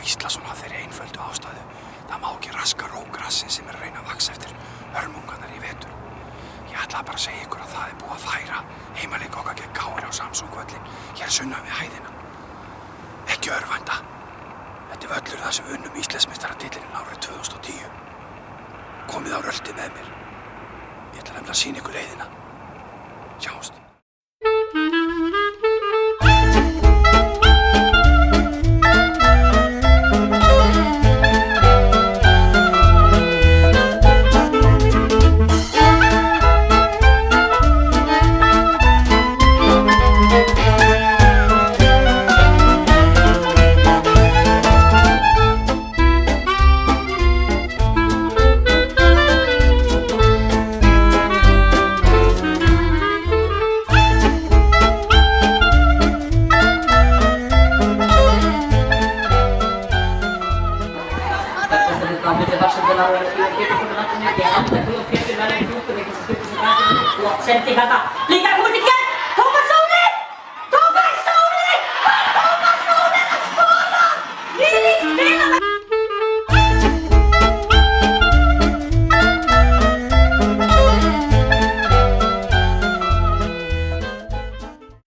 Gíslason af þeirri einföldu ástæðu. Það má ekki raska ró grassins sem er að reyna að vaxa eftir hörmungarnar í vetur. Ég ætlaði bara að segja ykkur að það er búið að færa heimaleik okkar gegn KR á Samsung-völlinn hér sunnan við hæðina. Ekki örvænta. Þetta er völlur þar sem við unnum Íslandsmeistaratitilinn árið 2010. Komið á röltið með mér. Ég ætla nefnilega að sýna ykkur leiðina. Sjáumst. Senti kata, lihat aku dikit.